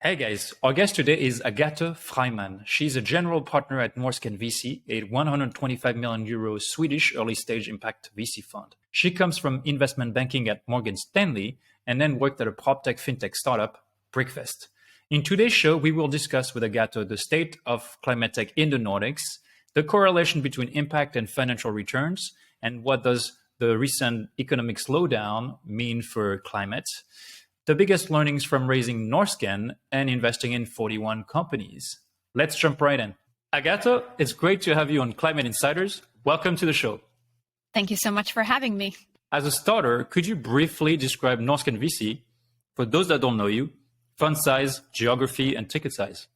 Hey guys, our guest today is Agate Freimane. She's a general partner at Norrsken VC, a 125 million euro Swedish early stage impact VC fund. She comes from investment banking at Morgan Stanley and then worked at a proptech fintech startup, Brickfest. In today's show, we will discuss with Agate the state of climate tech in the Nordics, the correlation between impact and financial returns, and what does the recent economic slowdown mean for climate, the biggest learnings from raising Norrsken and investing in 41 companies. Let's jump right in. Agate, it's great to have you on Climate Insiders. Welcome to the show. Thank you so much for having me. As a starter, could you briefly describe Norrsken VC for those that don't know you, fund size, geography, and ticket size?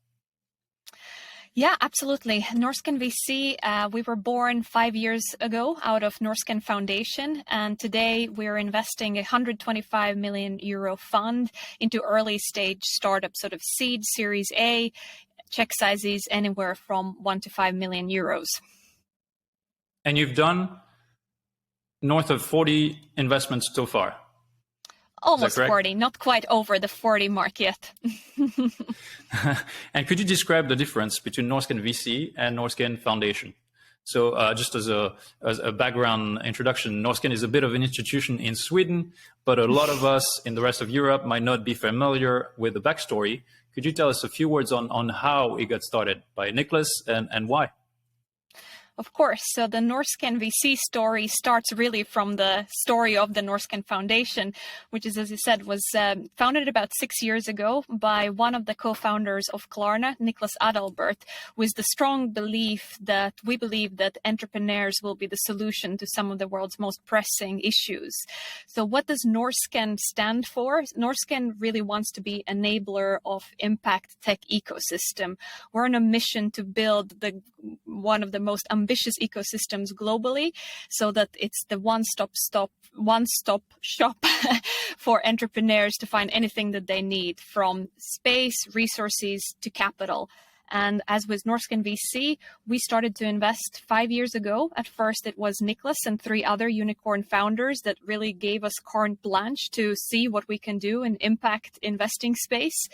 Yeah, absolutely. Norrsken VC, we were born 5 years ago out of Norrsken Foundation, and today we're investing a 125 million euro fund into early stage startups, sort of seed, Series A, check sizes anywhere from 1 to 5 million euros. And you've done north of 40 investments so far. Almost 40, not quite over the 40 mark yet. And could you describe the difference between Norrsken VC and Norrsken Foundation? So just as a background introduction, Norrsken is a bit of an institution in Sweden, but a lot of us in the rest of Europe might not be familiar with the backstory. Could you tell us a few words on how it got started by Nicholas and why? Of course. So the Norrsken VC story starts really from the story of the Norrsken Foundation, which is, as you said, was founded about 6 years ago by one of the co-founders of Klarna, Niklas Adalbert, with the strong belief that we believe that entrepreneurs will be the solution to some of the world's most pressing issues. So what does Norrsken stand for? Norrsken really wants to be enabler of impact tech ecosystem. We're on a mission to build one of the most ambitious ecosystems globally, so that it's the one-stop shop for entrepreneurs to find anything that they need, from space, resources to capital. And as with Norrsken VC, we started to invest 5 years ago. At first, it was Nicholas and 3 other unicorn founders that really gave us carte blanche to see what we can do in impact investing space.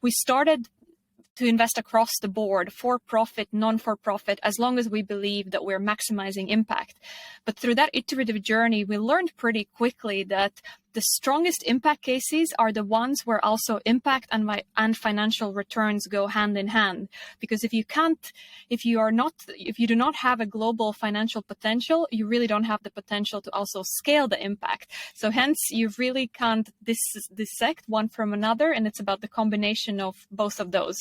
We started to invest across the board, for-profit, non-for-profit, as long as we believe that we're maximizing impact. But through that iterative journey, we learned pretty quickly that the strongest impact cases are the ones where also impact and financial returns go hand in hand. Because if you do not have a global financial potential, you really don't have the potential to also scale the impact. So hence, you really can't dissect one from another, and it's about the combination of both of those.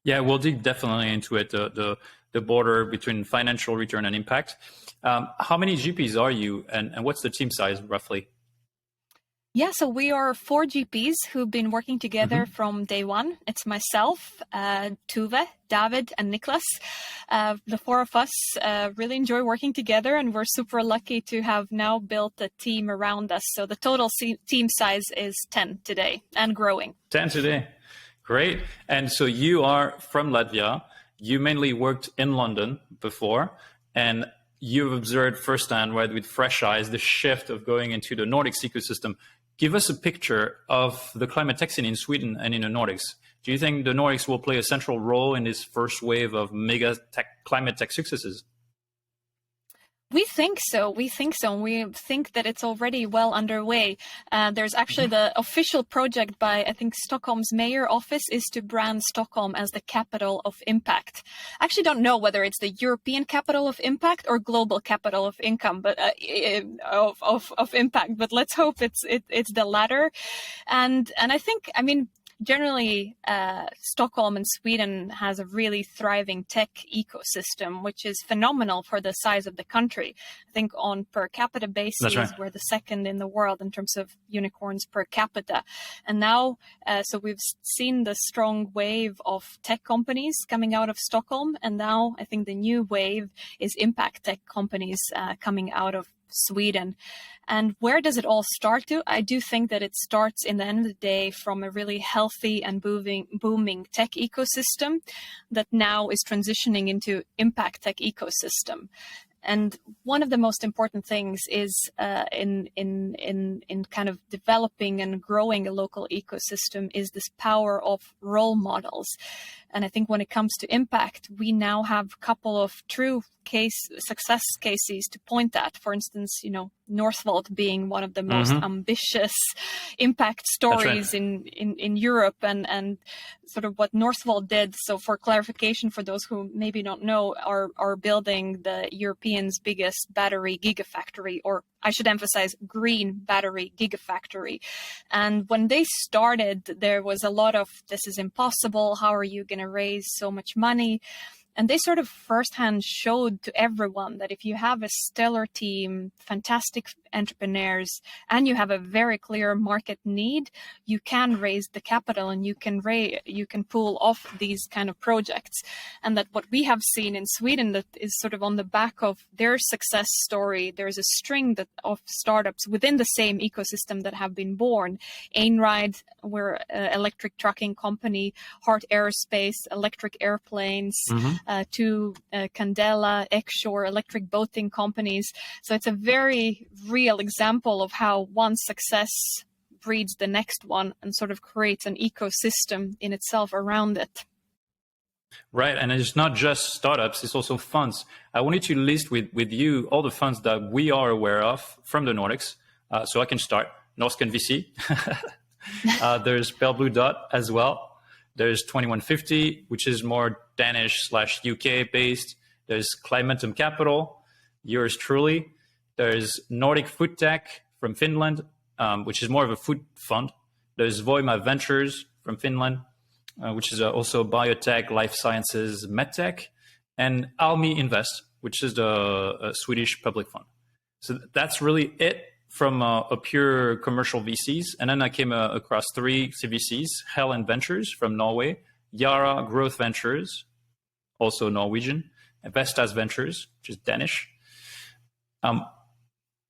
Yeah, we'll dig definitely into it, the border between financial return and impact. How many GPs are you, and what's the team size roughly? Yeah, so we are 4 GPs who've been working together from day one. It's myself, Tuve, David, and Niklas. The 4 of us really enjoy working together, and we're super lucky to have now built a team around us. So the total team size is 10 today and growing. 10 today. Great. And so you are from Latvia. You mainly worked in London before, and you've observed firsthand, right, with fresh eyes, the shift of going into the Nordics ecosystem. Give us a picture of the climate tech scene in Sweden and in the Nordics. Do you think the Nordics will play a central role in this first wave of mega climate tech successes? We think so. We think that it's already well underway. There's actually the official project by, I think, Stockholm's mayor office is to brand Stockholm as the capital of impact. I actually don't know whether it's the European capital of impact or global capital of income, but of impact. But let's hope it's the latter. And I think, generally, Stockholm and Sweden has a really thriving tech ecosystem, which is phenomenal for the size of the country. I think on per capita basis, right, we're the second in the world in terms of unicorns per capita. And now, so we've seen the strong wave of tech companies coming out of Stockholm. And now I think the new wave is impact tech companies coming out of Sweden. And where does it all start to? I do think that it starts in the end of the day from a really healthy and booming tech ecosystem that now is transitioning into impact tech ecosystem. And one of the most important things is in kind of developing and growing a local ecosystem is this power of role models. And I think when it comes to impact, we now have a couple of true success cases to point at. For instance, Northvolt being one of the most ambitious impact stories in Europe, and sort of what Northvolt did. So for clarification, for those who maybe don't know, are building the Europeans' biggest battery gigafactory, or I should emphasize green battery gigafactory. And when they started, there was a lot of, this is impossible. How are you going to raise so much money? And they sort of firsthand showed to everyone that if you have a stellar team, fantastic entrepreneurs, and you have a very clear market need, you can raise the capital and you can pull off these kind of projects. And that what we have seen in Sweden that is sort of on the back of their success story, there's a string of startups within the same ecosystem that have been born. Einride, we're an electric trucking company, Heart Aerospace, electric airplanes, to Candela, Ekshore, electric boating companies. So it's a very real example of how one success breeds the next one and sort of creates an ecosystem in itself around it. Right, and it's not just startups, it's also funds. I wanted to list with you all the funds that we are aware of from the Nordics. So I can start. Norrsken VC. There's Pale Blue Dot as well. There's 2150, which is more Danish/UK based. There's Climentum Capital, yours truly. There's Nordic Food Tech from Finland, which is more of a food fund. There's Voima Ventures from Finland, which is also biotech, life sciences, medtech. And Almi Invest, which is the Swedish public fund. So that's really it from a pure commercial VCs. And then I came across 3 CVCs, Helen Ventures from Norway, Yara Growth Ventures, also Norwegian, and Vestas Ventures, which is Danish.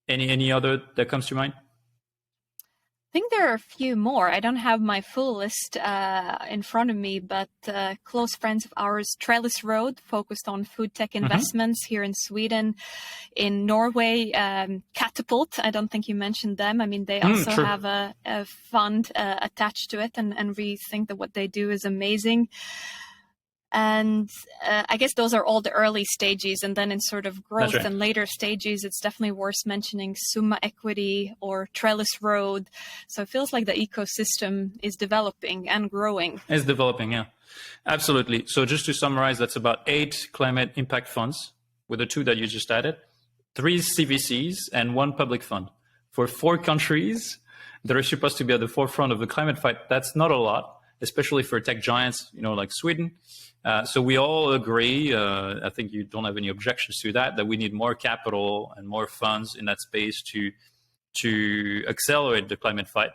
Any other that comes to mind? I think there are a few more. I don't have my full list in front of me, but close friends of ours, Trellis Road, focused on food tech investments here in Sweden. In Norway, Catapult, I don't think you mentioned them. I mean, they also have a fund attached to it, and we think that what they do is amazing. And I guess those are all the early stages. And then in sort of growth and later stages, it's definitely worth mentioning Summa Equity or Trellis Road. So it feels like the ecosystem is developing and growing. It's developing, yeah. Absolutely. So just to summarize, that's about 8 climate impact funds with the 2 that you just added, 3 CVCs, and 1 public fund. For 4 countries that are supposed to be at the forefront of the climate fight, that's not a lot, especially for tech giants, like Sweden. So we all agree, I think you don't have any objections to that we need more capital and more funds in that space to accelerate the climate fight.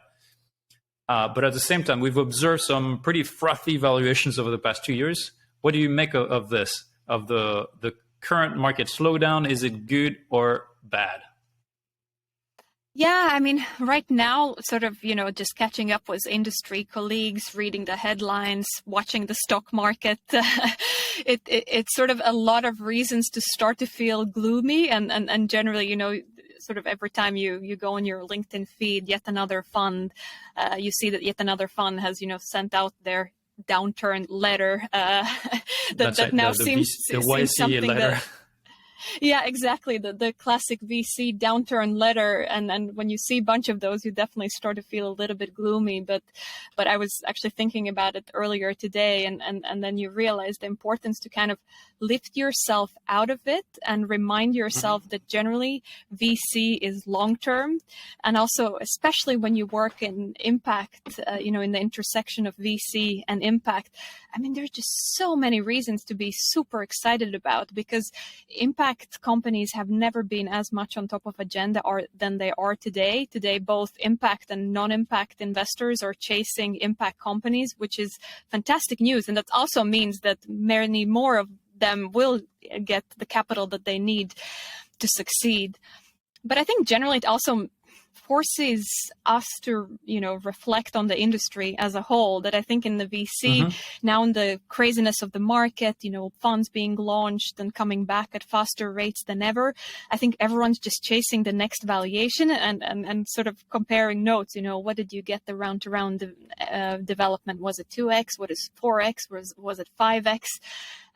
But at the same time, we've observed some pretty frothy valuations over the past 2 years. What do you make of this, of the current market slowdown? Is it good or bad? Yeah, I mean, right now, sort of, just catching up with industry colleagues, reading the headlines, watching the stock market, it's sort of a lot of reasons to start to feel gloomy. And generally, sort of every time you go on your LinkedIn feed, yet another fund, you see that yet another fund has, sent out their Downturn letter that now seems something letter. That... Yeah, exactly. The classic VC downturn letter. And when you see a bunch of those, you definitely start to feel a little bit gloomy. But I was actually thinking about it earlier today. And then you realize the importance to kind of lift yourself out of it and remind yourself that generally VC is long-term. And also, especially when you work in impact, in the intersection of VC and impact, I mean, there's just so many reasons to be super excited about, because impact companies have never been as much on top of agenda than they are today. Today, both impact and non-impact investors are chasing impact companies, which is fantastic news. And that also means that many more of them will get the capital that they need to succeed. But I think generally it also forces us to, reflect on the industry as a whole. That I think in the VC, now in the craziness of the market, funds being launched and coming back at faster rates than ever, I think everyone's just chasing the next valuation and sort of comparing notes. What did you get the round to round development? Was it 2x? What is 4x? Was it 5x?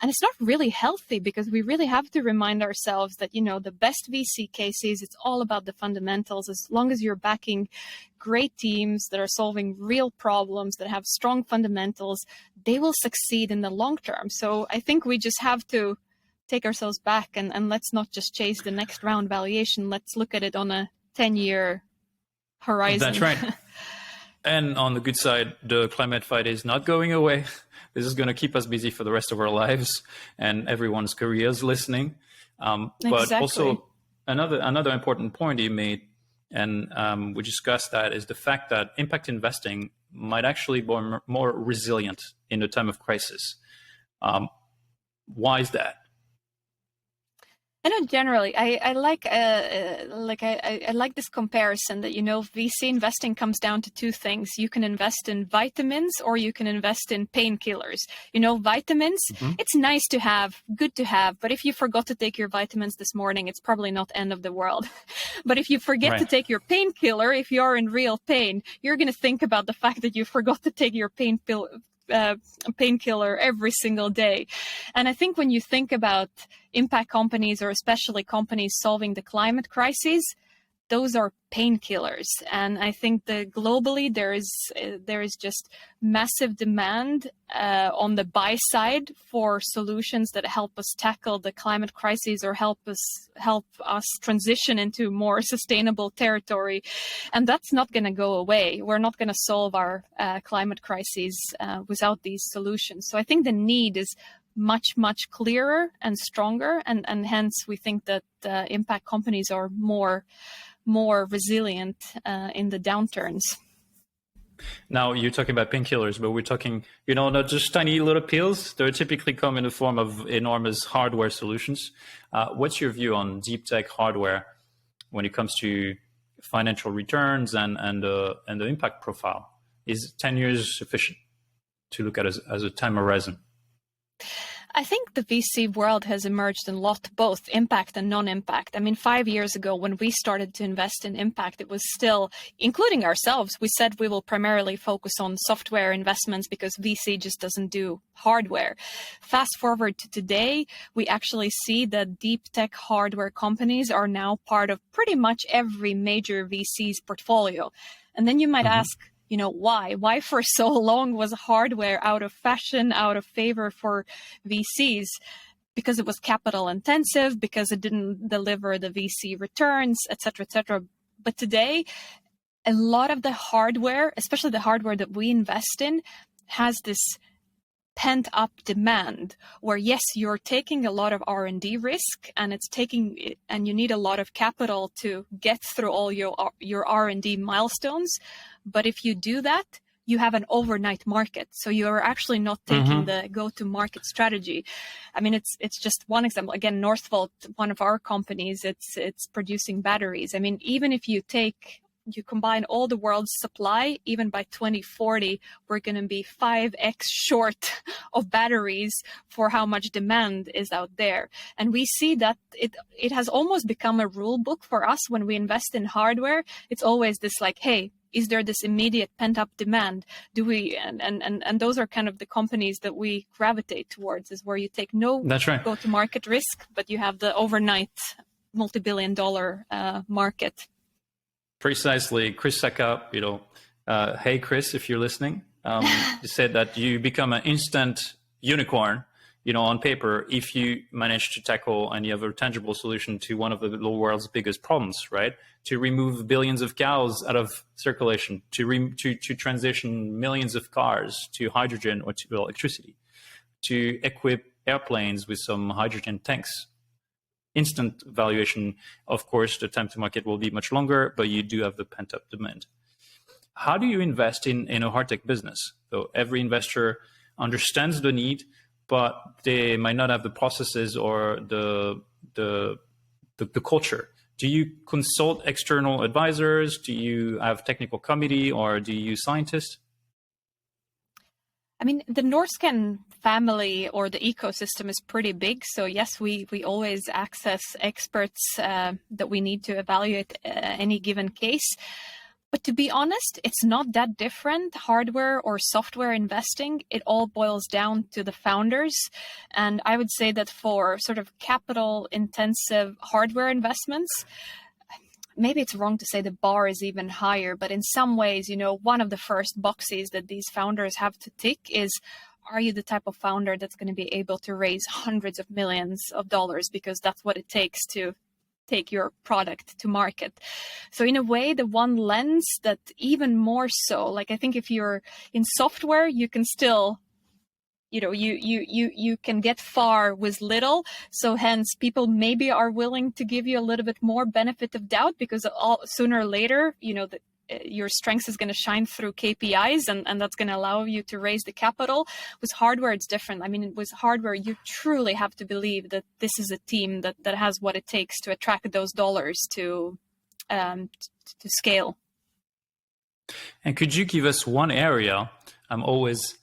And it's not really healthy, because we really have to remind ourselves that, the best VC cases, it's all about the fundamentals. As long as you're backing great teams that are solving real problems, that have strong fundamentals, they will succeed in the long term. So I think we just have to take ourselves back and let's not just chase the next round valuation. Let's look at it on a 10-year horizon. That's right. And on the good side, the climate fight is not going away. This is going to keep us busy for the rest of our lives and everyone's careers listening. But also another important point you made, and we discussed that, is the fact that impact investing might actually be more resilient in a time of crisis. Why is that? I know generally, I like this comparison that, VC investing comes down to two things. You can invest in vitamins or you can invest in painkillers. Vitamins, it's nice to have, good to have, but if you forgot to take your vitamins this morning, it's probably not end of the world. But if you forget to take your painkiller, if you're in real pain, you're going to think about the fact that you forgot to take your painkiller every single day. And I think when you think about impact companies, or especially companies solving the climate crisis, those are painkillers. And I think that globally there is just massive demand on the buy side for solutions that help us tackle the climate crisis, or help us transition into more sustainable territory. And that's not going to go away. We're not going to solve our climate crisis without these solutions. So I think the need is much, much clearer and stronger, and hence we think that impact companies are more resilient in the downturns. Now, you're talking about painkillers, but we're talking, not just tiny little pills. They typically come in the form of enormous hardware solutions. What's your view on deep tech hardware when it comes to financial returns and the impact profile? Is 10 years sufficient to look at as a time horizon? I think the VC world has emerged in both impact and non-impact. I mean, 5 years ago, when we started to invest in impact, it was still, including ourselves, we said we will primarily focus on software investments because VC just doesn't do hardware. Fast forward to today, we actually see that deep tech hardware companies are now part of pretty much every major VC's portfolio. And then you might ask, why? Why for so long was hardware out of fashion, out of favor for VCs? Because it was capital intensive, because it didn't deliver the VC returns, et cetera, et cetera. But today, a lot of the hardware, especially the hardware that we invest in, has this pent up demand where, yes, you're taking a lot of R&D risk, and you need a lot of capital to get through all your R&D milestones. But if you do that, you have an overnight market. So you're actually not taking the go-to-market strategy. I mean, it's just one example. Again, Northvolt, one of our companies, it's producing batteries. I mean, even if you combine all the world's supply, even by 2040, we're going to be 5x short of batteries for how much demand is out there. And we see that it has almost become a rule book for us when we invest in hardware. It's always this like, hey, is there this immediate pent-up demand? Do we and those are kind of the companies that we gravitate towards, is where you take no go-to-market risk, but you have the overnight multi-billion-dollar market. Precisely. Chris Sacca, hey, Chris, if you're listening, you said that you become an instant unicorn, on paper, if you manage to tackle and you have a tangible solution to one of the world's biggest problems, right? To remove billions of cows out of circulation, to transition millions of cars to hydrogen or to electricity, to equip airplanes with some hydrogen tanks. Instant valuation. Of course, the time to market will be much longer, but you do have the pent-up demand. How do you invest in a hard tech business? So every investor understands the need, but they might not have the processes or the culture Do you consult external advisors? Do you have technical committee, or do you use scientists? I mean, the Norrsken family or the ecosystem is pretty big. So yes, we always access experts that we need to evaluate any given case. But to be honest, it's not that different, hardware or software investing. It all boils down to the founders. And I would say that for sort of capital intensive hardware investments, maybe it's wrong to say the bar is even higher, but in some ways, one of the first boxes that these founders have to tick is, are you the type of founder that's going to be able to raise hundreds of millions of dollars? Because that's what it takes to take your product to market. So in a way, the one lens that even more so, like I think if you're in software, you can still you can get far with little. So hence people maybe are willing to give you a little bit more benefit of doubt, because sooner or later, your strengths is going to shine through KPIs, and that's going to allow you to raise the capital. With hardware, it's different. I mean, with hardware, you truly have to believe that this is a team that has what it takes to attract those dollars to scale. And could you give us one area? I'm always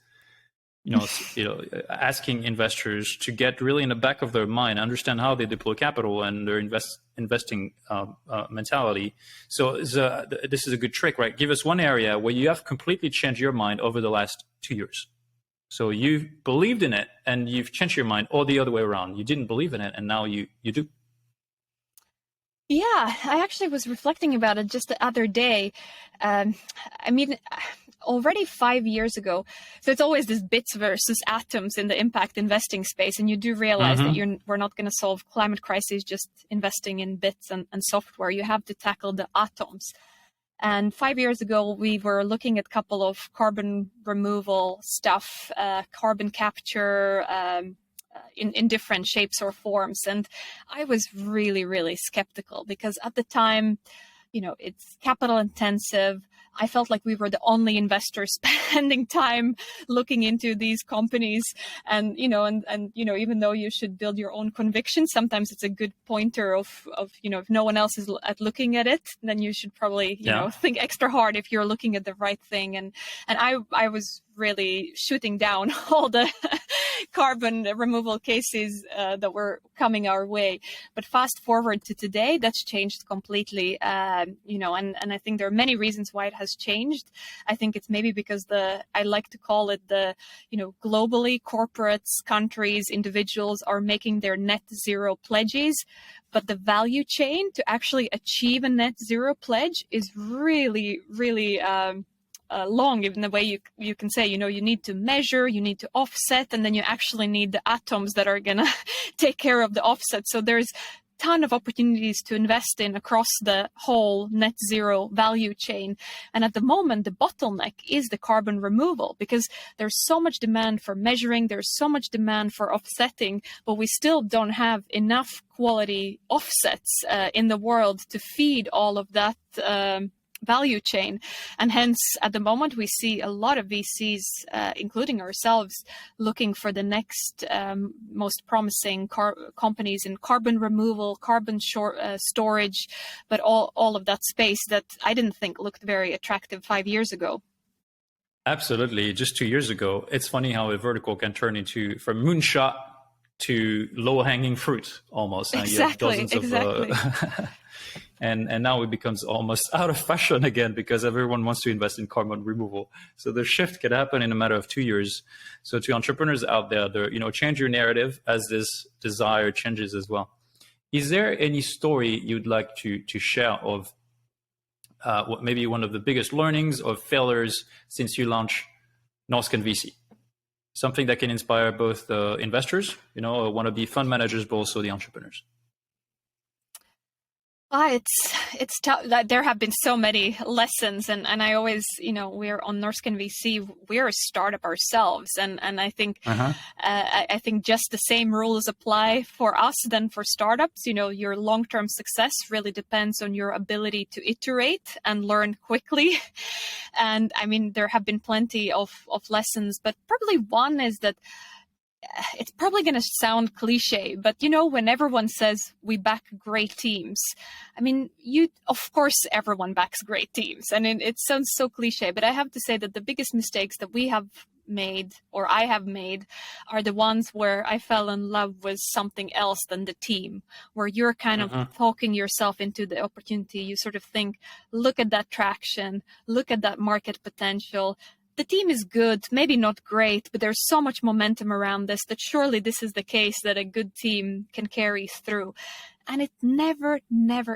asking investors to get really in the back of their mind, understand how they deploy capital and their investing mentality. So this is a good trick, right? Give us one area where you have completely changed your mind over the last 2 years. So you believed in it and you've changed your mind, or the other way around. You didn't believe in it and now you do. Yeah, I actually was reflecting about it just the other day. Already 5 years ago, so it's always this bits versus atoms in the impact investing space, and you do realize that we're not going to solve climate crisis just investing in bits and software. You have to tackle the atoms. And 5 years ago, we were looking at a couple of carbon removal stuff, carbon capture, in different shapes or forms. And I was really, really skeptical, because at the time, it's capital intensive. I felt like we were the only investors spending time looking into these companies, and even though you should build your own convictions, sometimes it's a good pointer of if no one else is looking at it, then you should probably think extra hard if you're looking at the right thing. And I was really shooting down all the carbon removal cases that were coming our way. But fast forward to today, that's changed completely. And I think there are many reasons why it has changed. I think it's maybe because I like to call it globally, corporates, countries, individuals are making their net zero pledges. But the value chain to actually achieve a net zero pledge is really, really long, in the way you can say, you need to measure, you need to offset, and then you actually need the atoms that are going to take care of the offset. So there's a ton of opportunities to invest in across the whole net zero value chain. And at the moment, the bottleneck is the carbon removal, because there's so much demand for measuring, there's so much demand for offsetting, but we still don't have enough quality offsets in the world to feed all of that value chain. And hence, at the moment, we see a lot of VCs, including ourselves, looking for the next most promising companies in carbon removal, carbon storage, but all of that space that I didn't think looked very attractive 5 years ago. Absolutely. Just 2 years ago, it's funny how a vertical can turn into from moonshot to low-hanging fruit almost. Exactly. And now it becomes almost out of fashion again, because everyone wants to invest in carbon removal. So the shift can happen in a matter of 2 years. So to entrepreneurs out there, change your narrative as this desire changes as well. Is there any story you'd like to share of maybe one of the biggest learnings or failures since you launched Norrsken VC? Something that can inspire both the investors, wannabe fund managers, but also the entrepreneurs. It's tough. There have been so many lessons, and I always, we're on Norrsken VC, we're a startup ourselves, and I think I think just the same rules apply for us than for startups. Your long-term success really depends on your ability to iterate and learn quickly. And I mean, there have been plenty of lessons, but probably one is that it's probably going to sound cliche, but when everyone says we back great teams, I mean, of course, everyone backs great teams. And it sounds so cliche, but I have to say that the biggest mistakes that we have made, or I have made, are the ones where I fell in love with something else than the team, where you're kind of talking yourself into the opportunity. You sort of think, look at that traction, look at that market potential. The team is good, maybe not great, but there's so much momentum around this that surely this is the case that a good team can carry through. And it never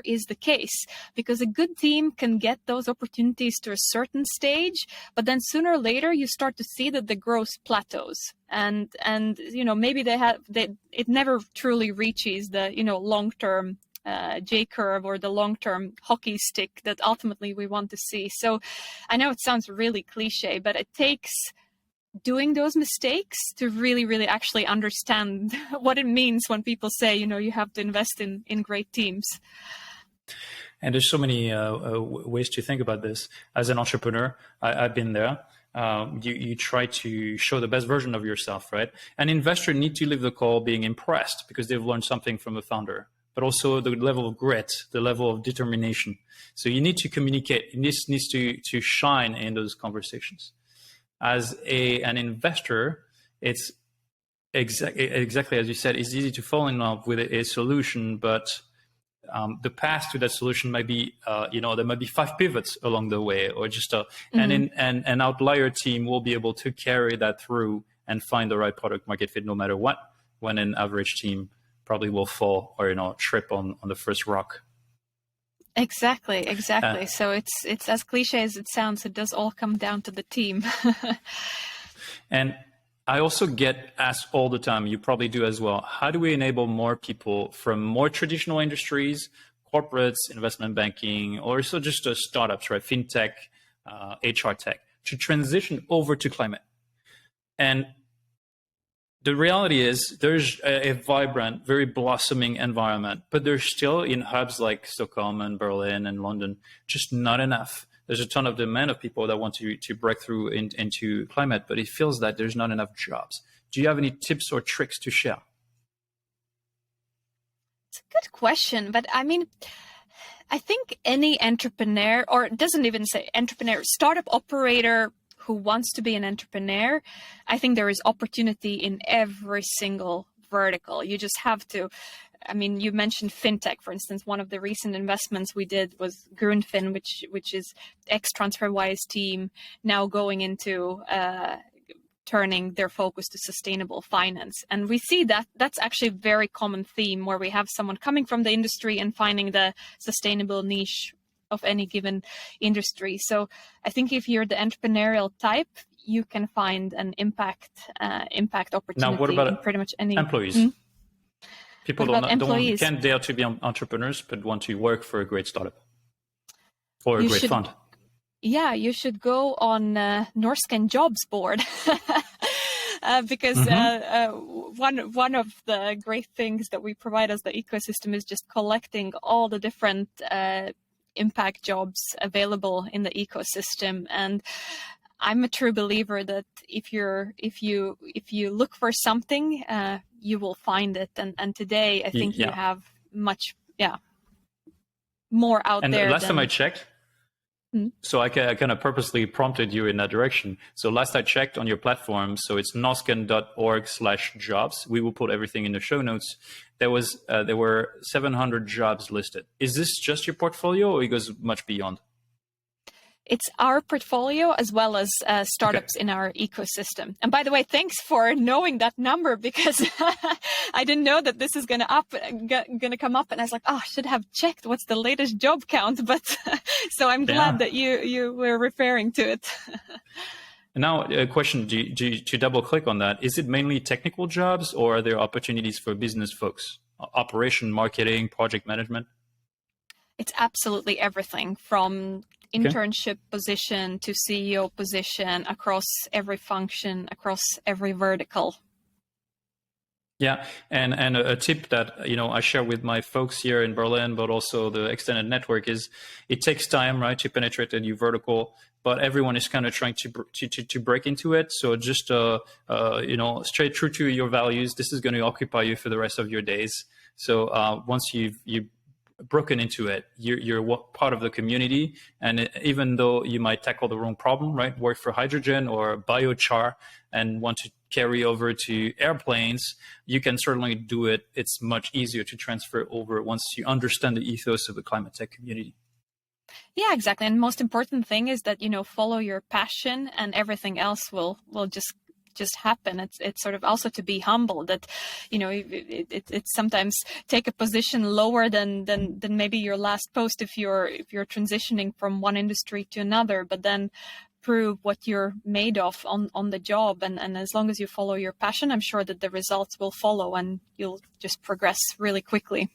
is the case, because a good team can get those opportunities to a certain stage, but then sooner or later you start to see that the growth plateaus, and maybe it never truly reaches the long-term J curve or the long-term hockey stick that ultimately we want to see. So I know it sounds really cliche, but it takes doing those mistakes to really actually understand what it means when people say, you have to invest in great teams. And there's so many ways to think about this. As an entrepreneur, I've been there. You try to show the best version of yourself, right? An investor needs to leave the call being impressed because they've learned something from a founder, but also the level of grit, the level of determination. So you need to communicate. This needs to shine in those conversations. As an investor, it's exactly as you said, it's easy to fall in love with a solution, but the path to that solution might be, there might be 5 pivots along the way, or just an outlier team will be able to carry that through and find the right product market fit no matter what, when an average team probably will fall or trip on the first rock. Exactly. So it's as cliche as it sounds. It does all come down to the team. And I also get asked all the time, you probably do as well, how do we enable more people from more traditional industries, corporates, investment banking, or so just startups, right, fintech, HR tech, to transition over to climate? And the reality is there's a vibrant, very blossoming environment, but there's still, in hubs like Stockholm and Berlin and London, just not enough. There's a ton of demand of people that want to break through into climate, but it feels that there's not enough jobs. Do you have any tips or tricks to share? It's a good question, but I mean, I think any entrepreneur, or it doesn't even say entrepreneur, startup operator who wants to be an entrepreneur, I think there is opportunity in every single vertical. You just have to, you mentioned fintech, for instance. One of the recent investments we did was Grundfin, which is ex-TransferWise team, now going into turning their focus to sustainable finance. And we see that that's actually a very common theme, where we have someone coming from the industry and finding the sustainable niche of any given industry. So I think if you're the entrepreneurial type, you can find an impact opportunity. Now, what about in pretty much any employees? People can't dare to be entrepreneurs, but want to work for a great startup or a great fund. Yeah, you should go on Norrsken jobs board. Because one of the great things that we provide as the ecosystem is just collecting all the different impact jobs available in the ecosystem. And I'm a true believer that if you look for something, you will find it. And today I think you have much more out there. And last time I checked, so I kind of purposely prompted you in that direction. So last I checked on your platform, so it's norsken.org/jobs. We will put everything in the show notes. There were 700 jobs listed. Is this just your portfolio, or it goes much beyond? It's our portfolio as well as startups in our ecosystem. And by the way, thanks for knowing that number, because I didn't know that this is going to come up. And I was like, I should have checked what's the latest job count. But so I'm glad that you were referring to it. Now, a question to double click on that. Is it mainly technical jobs, or are there opportunities for business folks? Operation, marketing, project management? It's absolutely everything from internship position to CEO position, across every function, across every vertical. Yeah, and a tip that I share with my folks here in Berlin, but also the extended network is it takes time, right, to penetrate a new vertical, but everyone is kind of trying to break into it. So just straight true to your values. This is going to occupy you for the rest of your days. So once you've broken into it, you're part of the community, and even though you might tackle the wrong problem, right, work for hydrogen or biochar and want to carry over to airplanes, you can certainly do it. It's much easier to transfer over once you understand the ethos of the climate tech community. Yeah, exactly. And most important thing is that, follow your passion, and everything else will just happen. It's sort of also to be humble that, it's sometimes take a position lower than maybe your last post if you're transitioning from one industry to another, but then prove what you're made of on the job. And as long as you follow your passion, I'm sure that the results will follow and you'll just progress really quickly.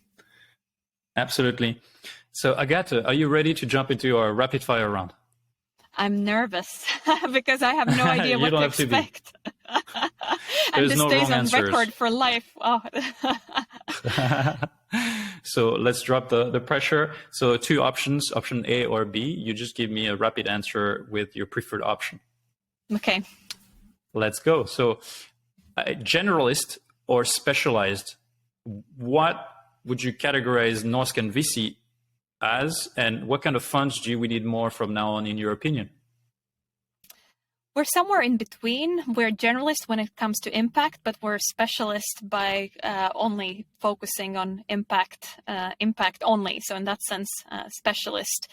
Absolutely. So Agate, are you ready to jump into our rapid fire round? I'm nervous because I have no idea what to expect. And this stays on record for life. Oh. So let's drop the pressure. So 2 options, option A or B. You just give me a rapid answer with your preferred option. Okay. Let's go. So generalist or specialized, what would you categorize Norrsken VC as, and what kind of funds do we need more from now on, in your opinion? We're somewhere in between. We're generalists when it comes to impact, but we're specialists by only focusing on impact only. So in that sense, specialist.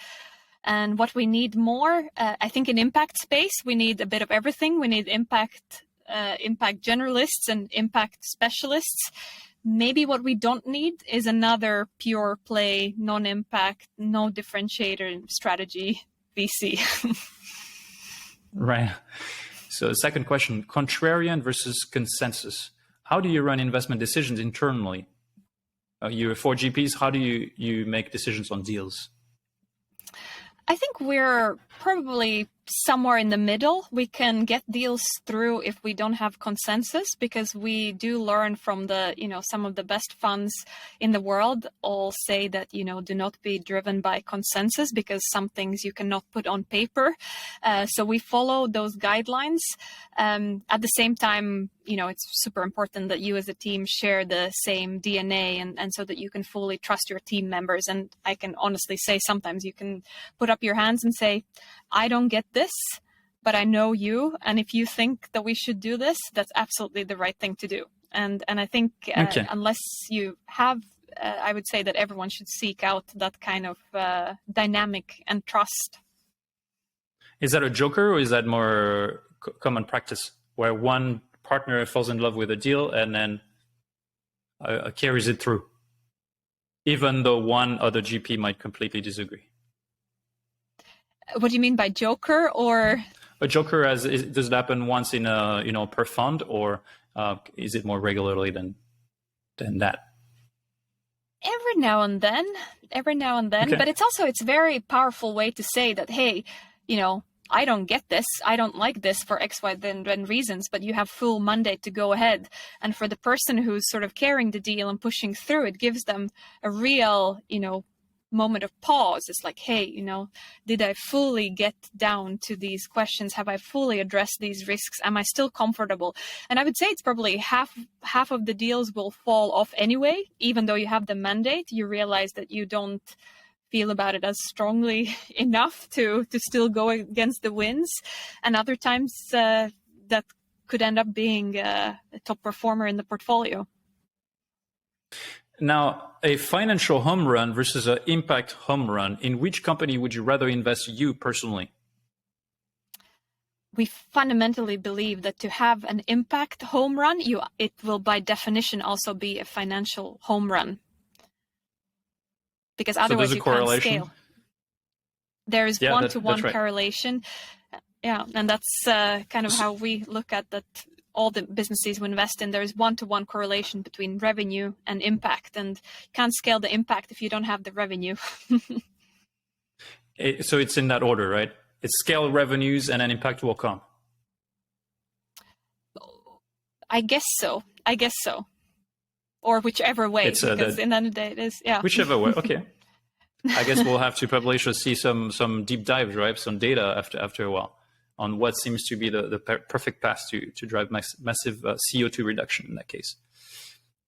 And what we need more, I think in impact space, we need a bit of everything. We need impact generalists and impact specialists. Maybe what we don't need is another pure play, non-impact, no differentiator strategy VC. Right. So second question, contrarian versus consensus. How do you run investment decisions internally? You're 4 GPs. How do you make decisions on deals? I think we're probably somewhere in the middle. We can get deals through if we don't have consensus, because we do learn from some of the best funds in the world all say that, do not be driven by consensus, because some things you cannot put on paper. So we follow those guidelines. At the same time, it's super important that you as a team share the same DNA and so that you can fully trust your team members. And I can honestly say sometimes you can put up your hands and say, I don't get this, but I know you. And if you think that we should do this, that's absolutely the right thing to do. And I think unless you have, I would say that everyone should seek out that kind of dynamic and trust. Is that a joker, or is that more common practice where one partner falls in love with a deal and then carries it through, even though one other GP might completely disagree? What do you mean by joker? Or a joker, does it happen once in a per fund, or is it more regularly than that? Every now and then. Okay. But it's a very powerful way to say that, hey, I don't get this. I don't like this for X, Y, then reasons, but you have full mandate to go ahead. And for the person who's sort of carrying the deal and pushing through, it gives them a real, moment of pause. It's like, hey, did I fully get down to these questions? Have I fully addressed these risks? Am I still comfortable? And I would say it's probably half of the deals will fall off anyway, even though you have the mandate. You realize that you don't feel about it as strongly enough to still go against the winds. And other times that could end up being a top performer in the portfolio. Now, a financial home run versus an impact home run, in which company would you rather invest, you personally? We fundamentally believe that to have an impact home run, it will by definition also be a financial home run. Because otherwise you can't scale. There is one-to-one correlation. Yeah, and that's kind of how we look at that. All the businesses we invest in, there is one-to-one correlation between revenue and impact, and you can't scale the impact if you don't have the revenue. So it's in that order, right? It's scale revenues and then impact will come. I guess so. or whichever way, It's, because in the end of the day, it is, yeah. Whichever way, okay. I guess we'll have to publish or see some deep dives, right? Some data after a while on what seems to be the perfect path to drive massive CO2 reduction in that case.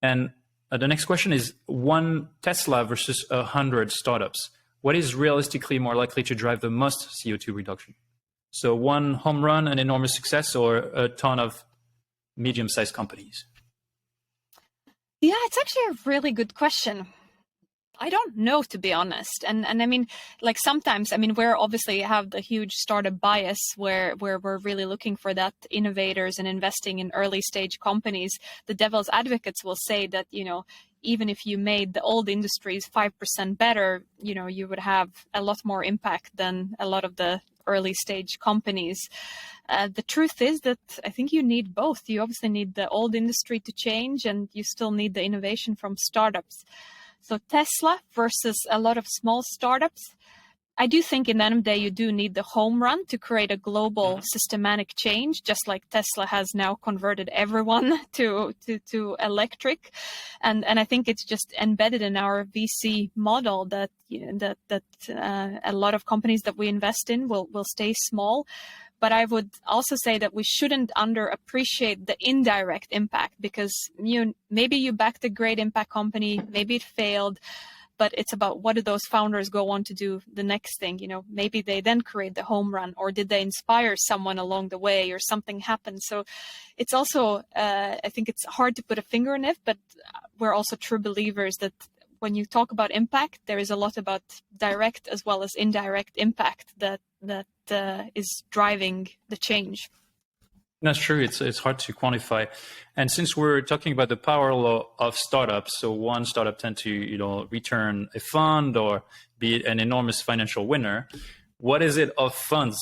And the next question is, one Tesla versus 100 startups. What is realistically more likely to drive the most CO2 reduction? So one home run, an enormous success, or a ton of medium-sized companies? Yeah, it's actually a really good question. I don't know, to be honest. And I mean, like sometimes, I mean, we're obviously have the huge startup bias where we're really looking for that innovators and investing in early stage companies. The devil's advocates will say that, you know, even if you made the old industries 5% better, you know, you would have a lot more impact than a lot of the early stage companies. The truth is that I think you need both. You obviously need the old industry to change, and you still need the innovation from startups. So Tesla versus a lot of small startups. I do think in the end of the day, you do need the home run to create a global systematic change, just like Tesla has now converted everyone to electric. And I think it's just embedded in our VC model that, you know, that a lot of companies that we invest in will stay small. But I would also say that we shouldn't underappreciate the indirect impact, because maybe you backed a great impact company, maybe it failed, but it's about what do those founders go on to do the next thing. You know, maybe they then create the home run, or did they inspire someone along the way, or something happened. So it's also, I think it's hard to put a finger on it, but we're also true believers that when you talk about impact, there is a lot about direct as well as indirect impact that is driving the change. That's true. It's hard to quantify. And since we're talking about the power law of startups, so one startup tend to, you know, return a fund or be an enormous financial winner. What is it of funds?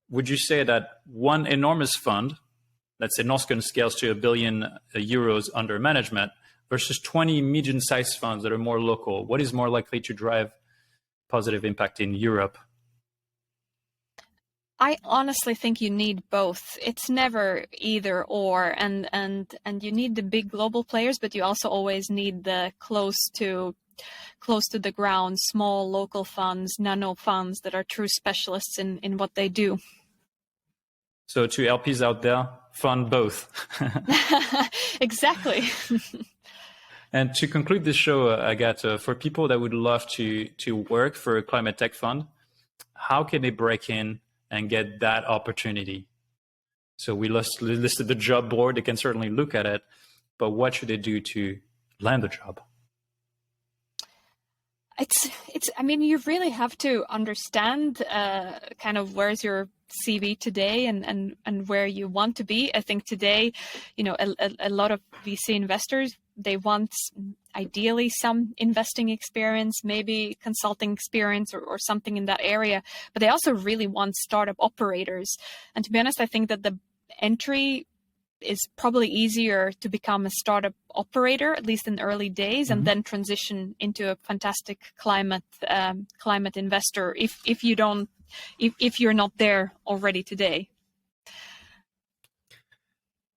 Would you say that one enormous fund, let's say Norrsken scales to €1 billion under management, versus 20 medium-sized funds that are more local, what is more likely to drive positive impact in Europe? I honestly think you need both. It's never either or, and you need the big global players, but you also always need the close to the ground, small local funds, nano funds that are true specialists in what they do. So to LPs out there, fund both. Exactly. And to conclude this show, Agate, for people that would love to work for a climate tech fund, how can they break in and get that opportunity? So we listed the job board. They can certainly look at it, but what should they do to land the job? I mean, you really have to understand kind of where's your CV today and where you want to be. I think today, you know, a lot of VC investors, they want ideally some investing experience, maybe consulting experience or something in that area, but they also really want startup operators. And to be honest, I think that the entry is probably easier to become a startup operator, at least in the early days, and then transition into a fantastic climate investor if you're not there already today.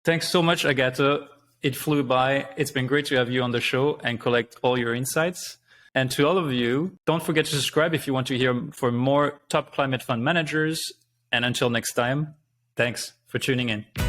Thanks so much, Agate. It flew by. It's been great to have you on the show and collect all your insights. And to all of you, don't forget to subscribe if you want to hear for more top climate fund managers. And until next time, thanks for tuning in.